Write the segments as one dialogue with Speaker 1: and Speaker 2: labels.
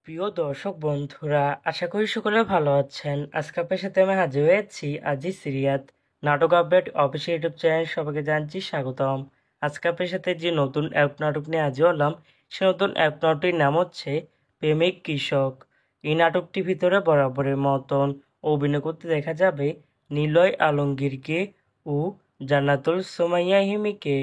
Speaker 1: প্রিয় দর্শক বন্ধুরা, আশা করি সকলে ভালো আছেন। আজকে আপনার সাথে আমি হাজির হয়েছি আজি সিরিয়াত নাটক আপডেট অফিসিয়াল ইউটিউব চ্যানেল। সবাইকে জানছি স্বাগতম। আজকে আপনার সাথে যে নতুন এক নাটক নিয়ে হাজির হলাম, সে নতুন এক নাটকটির নাম হচ্ছে প্রেমিক কৃষক। এই নাটকটির ভিতরে বরাবরের মতন অভিনয় করতে দেখা যাবে নিলয় আলমগীরকে ও জান্নাতুল সুমাইয়া হিমিকে।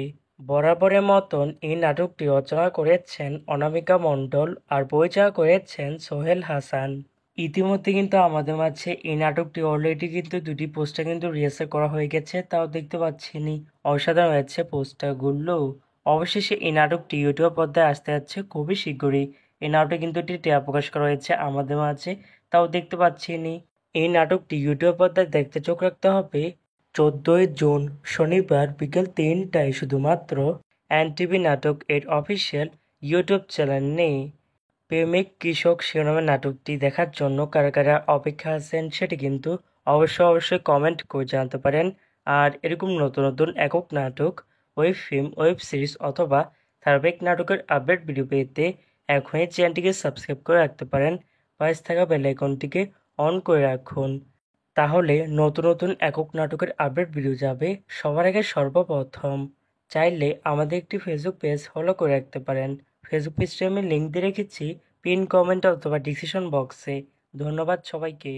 Speaker 1: বরাবরের মতন এই নাটকটি রচনা করেছেন অনামিকা মণ্ডল আর পরিচালনা করেছেন সোহেল হাসান। ইতিমধ্যে কিন্তু আমাদের মাঝে এই নাটকটি অলরেডি কিন্তু দুটি পোস্টার কিন্তু রিহার্সাল করা হয়ে গেছে, তাও দেখতে পাচ্ছি নি। অসাধারণ হয়েছে পোস্টারগুলো। অবশেষে এই নাটকটি ইউটিউব পর্দায় আসতে যাচ্ছে খুবই শীঘ্রই। এই নাটকে কিন্তু একটি ট্রেলার প্রকাশ করা হয়েছে আমাদের মাঝে, তাও দেখতে পাচ্ছি নি। এই নাটকটি ইউটিউব পর্দায় দেখতে চোখ রাখতে হবে 14 জুন শনিবার বিকেল 3টায় শুধুমাত্র এনটিভি নাটক এর অফিসিয়াল ইউটিউব চ্যানেলে। প্রেমিক কৃষক শিরোনামের নাটকটি দেখার জন্য কারা কারা অপেক্ষা আছেন সেটি কিন্তু অবশ্যই কমেন্ট করে জানাতে পারেন। আর এরকম নতুন নতুন একক নাটক, ওয়েব ফিল্ম, ওয়েব সিরিজ অথবা ধারাবাহিক নাটকের আপডেট ভিডিও পেতে এখনই চ্যানেলটিকে সাবস্ক্রাইব করে রাখতে পারেন। পাশে থাকা বেল আইকনটিকে অন করে রাখুন, তাহলে নতুন নতুন একক নাটকের আপডেট ভিডিও যাবে সবার আগে সর্বপ্রথম। চাইলে আমাদের একটি ফেসবুক পেজ ফলো করে রাখতে পারেন। ফেসবুক পেজটি আমি লিঙ্ক দিয়ে রেখেছি পিন কমেন্ট অথবা ডিসক্রিপশন বক্সে। ধন্যবাদ সবাইকে।